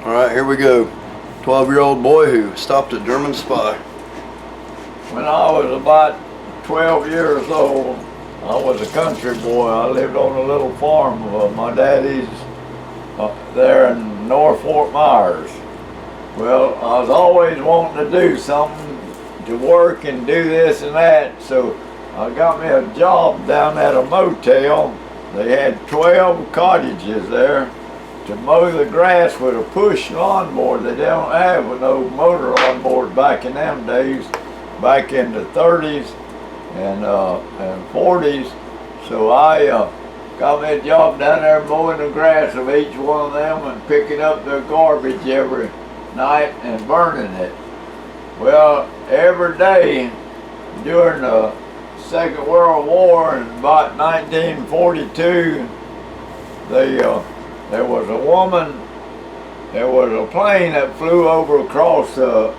Alright, here we go. 12-year-old boy who stopped a German spy. When I was about 12 years old, I was a country boy. I lived on a little farm of my daddy's there in North Fort Myers. Well, I was always wanting to do something, to work and do this and that, so I got me a job down at a motel. They had 12 cottages there to mow the grass with a push lawnmower. They don't have no motor lawnmowers back in them days, back in the 30s and 40s. So I got me a job down there mowing the grass of each one of them and picking up their garbage every night and burning it. Well, every day during the Second World War in about 1942, there was a woman, there was a plane that flew over across the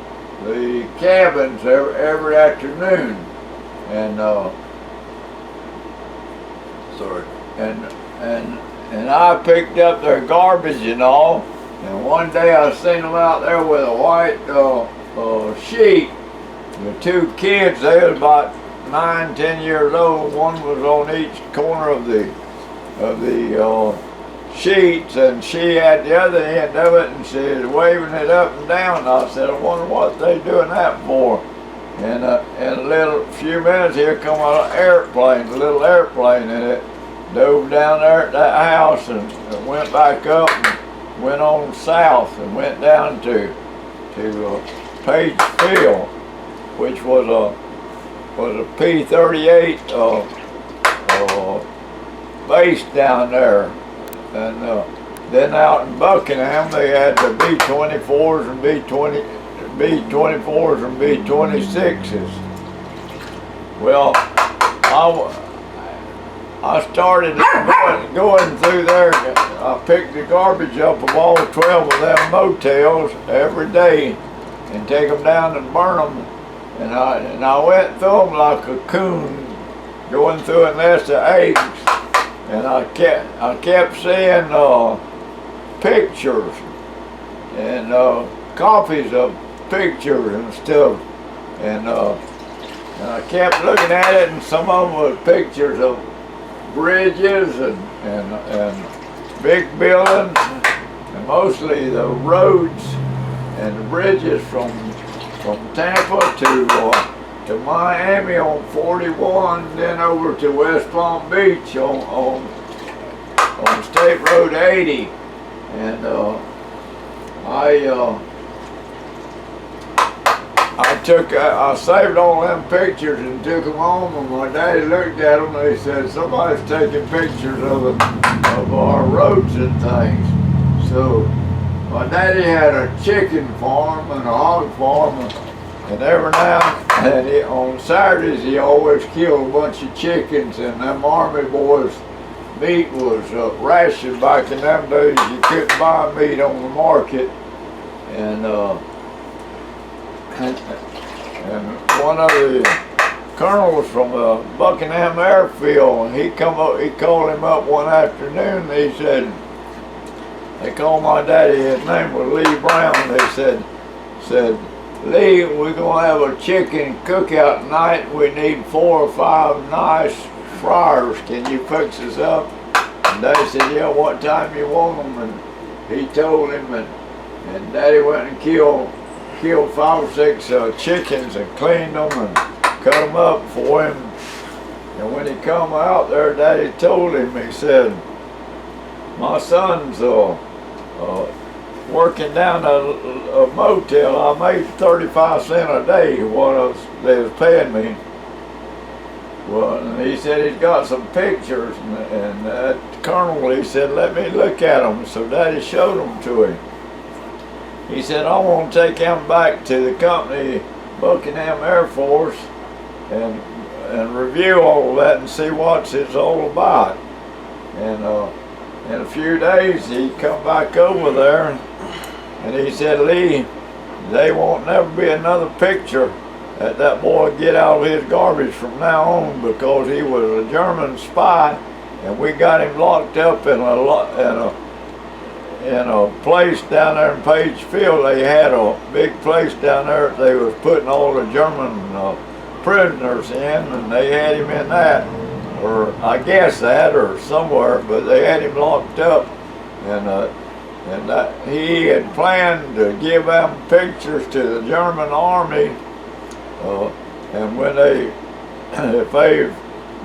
cabins every afternoon, and and I picked up their garbage and all, and one day I seen them out there with a white sheet. The two kids, they was about 9, 10 years old. One was on each corner of the sheets, and she had the other end of it, and she was waving it up and down. And I said, I wonder what they doing that for. And in a little few minutes, here come an airplane, a little airplane, and it dove down there at that house and went back up and went on south and went down to Page Field, which was a P-38 base down there. And then out in Buckingham, they had the B-24s and B-24s and B-26s. Well, I started going through there. I picked the garbage up of all 12 of them motels every day and take them down and burn them. And I went through them like a coon going through a nest of eggs. And I kept seeing pictures and copies of pictures and stuff, and I kept looking at it, and some of them were pictures of bridges and big buildings, and mostly the roads and the bridges from Tampa to Miami on 41, then over to West Palm Beach on State Road 80, and I saved all them pictures and took them home, and my daddy looked at them and he said, somebody's taking pictures of our roads and things. So my daddy had a chicken farm and a hog farm, and every now and then on Saturdays he always killed a bunch of chickens, and them army boys' meat was rationed back in them days. You couldn't buy meat on the market, and one of the colonels from Buckingham Airfield, he called him up one afternoon, and he said, they called my daddy, his name was Lee Brown, they said, Lee, we're going to have a chicken cookout tonight. We need 4 or 5 nice fryers. Can you fix us up? And Daddy said, yeah, what time you want them? And he told him, and Daddy went and killed 5 or 6 chickens and cleaned them and cut them up for him. And when he come out there, Daddy told him, he said, my son's working down a motel. I made 35 cents a day what they was paying me. Well, and he said he's got some pictures, and that colonel, he said, let me look at them. So Daddy showed them to him. He said, I want to take him back to the company, Buckingham Air Force, and review all of that and see what it's all about. And in a few days, he come back over there, and he said, Lee, they won't never be another picture that boy get out of his garbage from now on, because he was a German spy, and we got him locked up in in a place down there in Page Field. They had a big place down there that they was putting all the German prisoners in, and they had him in that, or I guess that, or somewhere, but they had him locked up, and he had planned to give them pictures to the German army, and when if they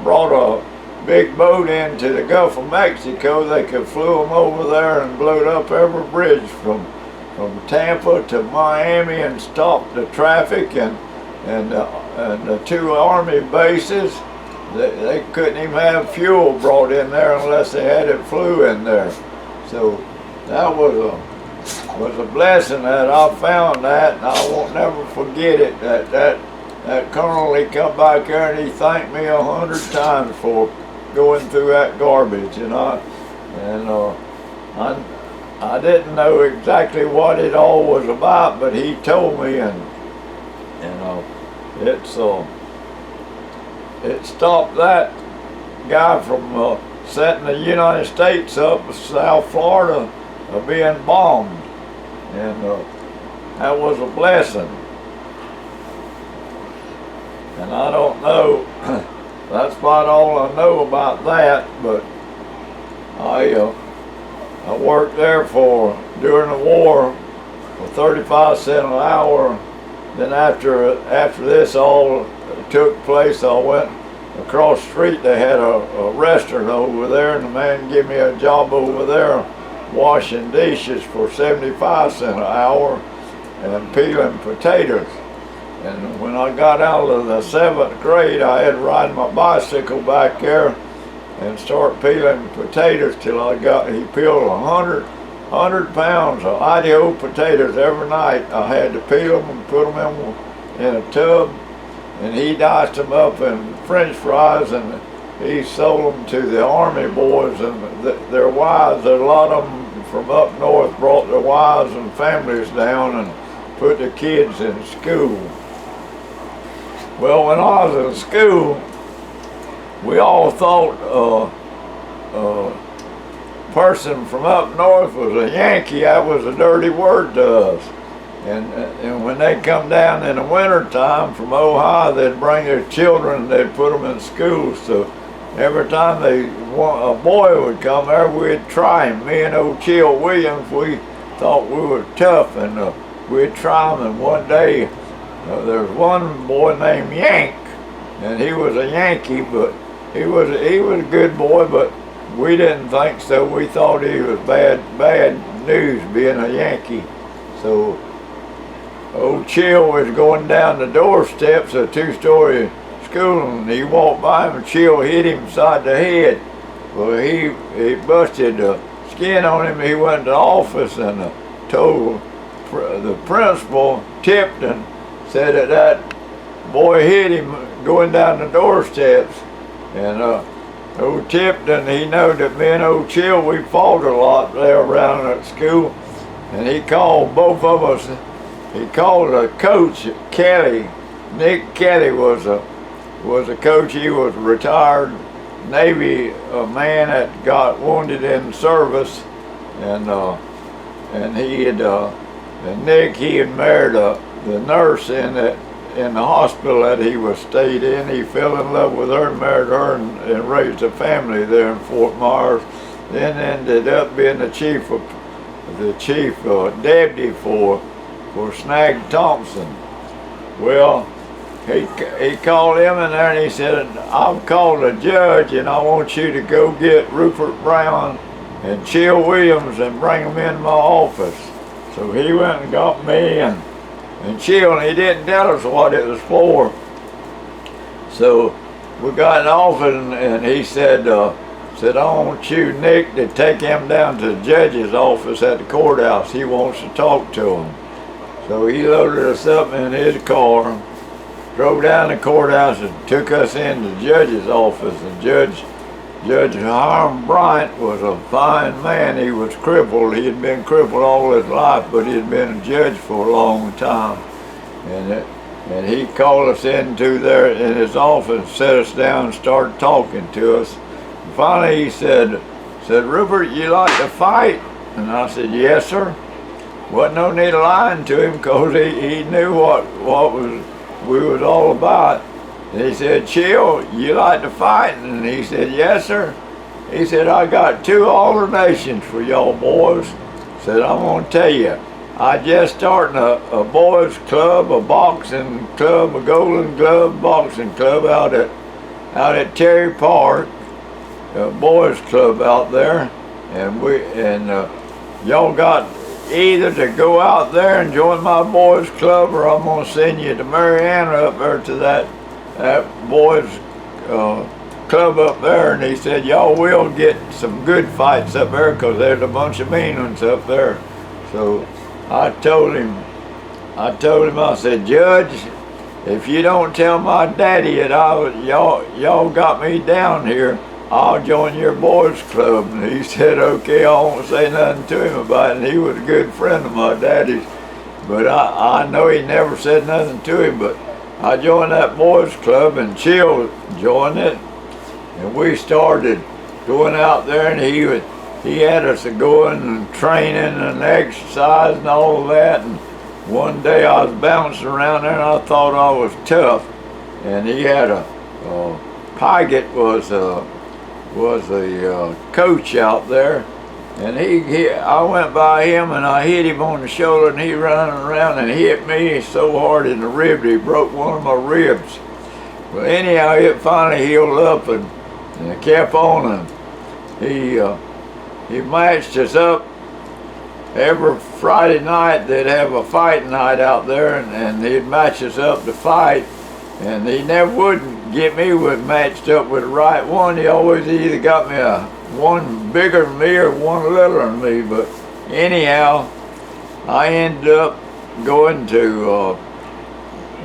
brought a big boat into the Gulf of Mexico, they could flew them over there and blowed up every bridge from Tampa to Miami and stopped the traffic, and the two army bases, they couldn't even have fuel brought in there unless they had it flew in there. So that was a blessing that I found that, and I won't never forget it. That colonel, he come back there and he thanked me 100 times for going through that garbage, I didn't know exactly what it all was about, but he told me, and it stopped that guy from setting the United States up, South Florida, being bombed, and that was a blessing. And I don't know, that's about all I know about that, but I worked there during the war for 35 cents an hour. Then after this all took place, I went across the street. They had a restaurant over there, and the man gave me a job over there washing dishes for 75 cents an hour and peeling potatoes. And when I got out of the 7th grade, I had to ride my bicycle back there and start peeling potatoes till he peeled 100 pounds of Idaho potatoes every night. I had to peel them and put them in a tub, and he diced them up in French fries, and he sold them to the army boys and their wives. A lot of them from up north brought their wives and families down and put the kids in school. Well, when I was in school, we all thought a person from up north was a Yankee. That was a dirty word to us. And when they come down in the winter time from Ohio, they'd bring their children, they'd put them in school. So every time a boy would come there, we'd try him. Me and old Chill Williams, we thought we were tough, and we'd try him. And one day, there was one boy named Yank, and he was a Yankee, but he was a good boy, but we didn't think so. We thought he was bad news being a Yankee. So old Chill was going down the doorsteps of a 2-story school, and he walked by him, and Chill hit him side the head. Well, he busted the skin on him. He went to the office and told the principal, Tipton, said that boy hit him going down the doorsteps. And old Tipton, he knew that me and old Chill, we fought a lot there around at school. And he called both of us. He called a coach, Kelly. Nick Kelly was a coach. He was a retired Navy man that got wounded in service. And Nick, he had married the nurse in the hospital that he was stayed in. He fell in love with her, married her, and raised a family there in Fort Myers. Then ended up being the chief deputy for Snag Thompson. Well, he called him in there and he said, "I've called a judge and I want you to go get Rupert Brown and Chill Williams and bring them in my office." So he went and got me and Chill, and he didn't tell us what it was for. So we got in the office, and he said, "I want you, Nick, to take him down to the judge's office at the courthouse. He wants to talk to him." So he loaded us up in his car, drove down the courthouse, and took us into the judge's office. And Judge Hiram Bryant was a fine man. He was crippled. He had been crippled all his life, but he had been a judge for a long time. And he called us into there in his office, set us down, and started talking to us. And finally he said, "Rupert, you like to fight?" And I said, yes, sir. Wasn't no need of lying to him, because he knew what we was all about. And he said, Chill, you like to fight? And he said, yes, sir. He said, I got 2 alternations for y'all boys. Said, I'm gonna tell you, I just starting a boys club, a boxing club, a Golden Glove boxing club out at Terry Park, a boys club out there, and y'all got either to go out there and join my boys club, or I'm gonna send you to Marianna up there to that boys club up there. And he said, y'all will get some good fights up there, because there's a bunch of mean ones up there. So I told him, I said, Judge, if you don't tell my daddy that y'all got me down here, I'll join your boys club. And he said, okay, I won't say nothing to him about it. And he was a good friend of my daddy's. But I know he never said nothing to him, but I joined that boys club, and Chill joined it. And we started going out there, and he had us going and training and exercise and all of that. And one day I was bouncing around there, and I thought I was tough. And he had Pygott was a coach out there, and I went by him and I hit him on the shoulder, and he running around and hit me so hard in the rib that he broke one of my ribs. Well, anyhow, it finally healed up, and it kept on, and he matched us up. Every Friday night they'd have a fight night out there, and he'd match us up to fight. And he never would get me matched up with the right one. He always either got me one bigger than me or one littler than me. But anyhow, I ended up going to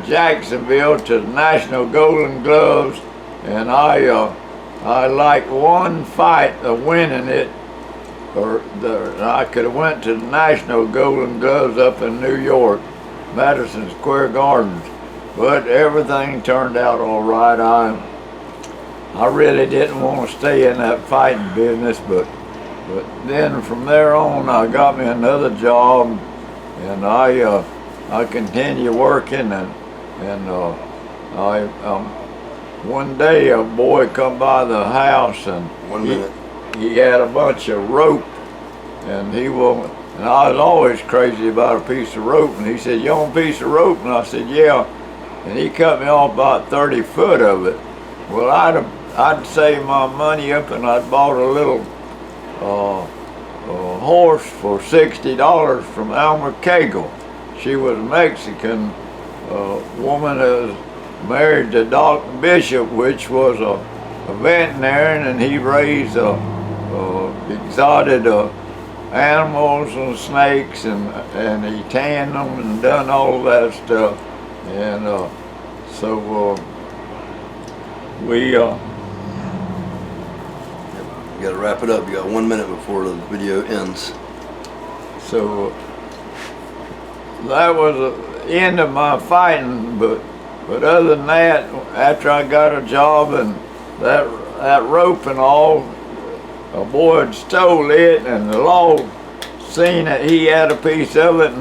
Jacksonville to the National Golden Gloves, and I like one fight of winning it, I could have went to the National Golden Gloves up in New York, Madison Square Gardens. But everything turned out all right. I really didn't want to stay in that fighting business, but then from there on, I got me another job, and I continued working, and one day a boy come by the house, and he had a bunch of rope, and and I was always crazy about a piece of rope, and he said, you want a piece of rope? And I said, yeah. And he cut me off about 30 foot of it. Well, I'd saved my money up, and I'd bought a little horse for $60 from Alma Cagle. She was a Mexican woman that was married to Dr. Bishop, which was a veterinarian, and he raised exotic animals and snakes, and he tanned them and done all of that stuff. And so we You gotta wrap it up. You got 1 minute before the video ends. So that was the end of my fighting, but other than that, after I got a job and that rope and all, a boy had stole it, and the law seen that he had a piece of it,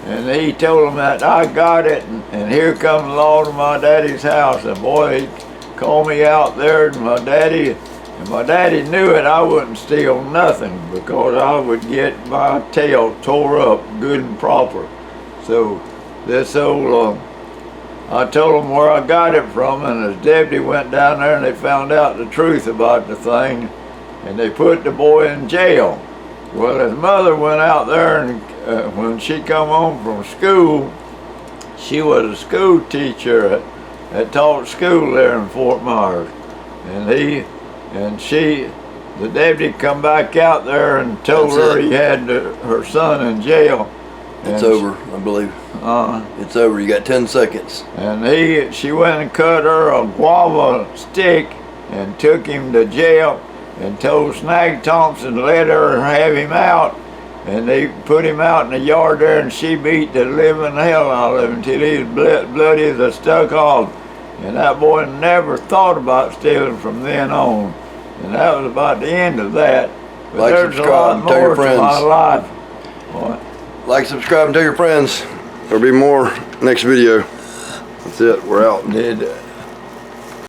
and he told him that I got it, and here come the law to my daddy's house. And boy, he called me out there, and my daddy knew it. I wouldn't steal nothing, because I would get my tail tore up good and proper. So this old, I told him where I got it from, and his deputy went down there, and they found out the truth about the thing, and they put the boy in jail. Well, his mother went out there, and when she come home from school, she was a school teacher that taught school there in Fort Myers, and the deputy come back out there and told her he had her son in jail. It's over, I believe. It's over. You got 10 seconds. And she went and cut her a guava stick and took him to jail, and told Snag Thompson to let her have him out. And they put him out in the yard there, and she beat the living hell out of him until he was bloody as a stuck hog. And that boy never thought about stealing from then on. And that was about the end of that. But Like, there's subscribe, a lot and tell your more to my friends. life. What? Like, subscribe, and tell your friends. There'll be more next video. That's it. We're out. Did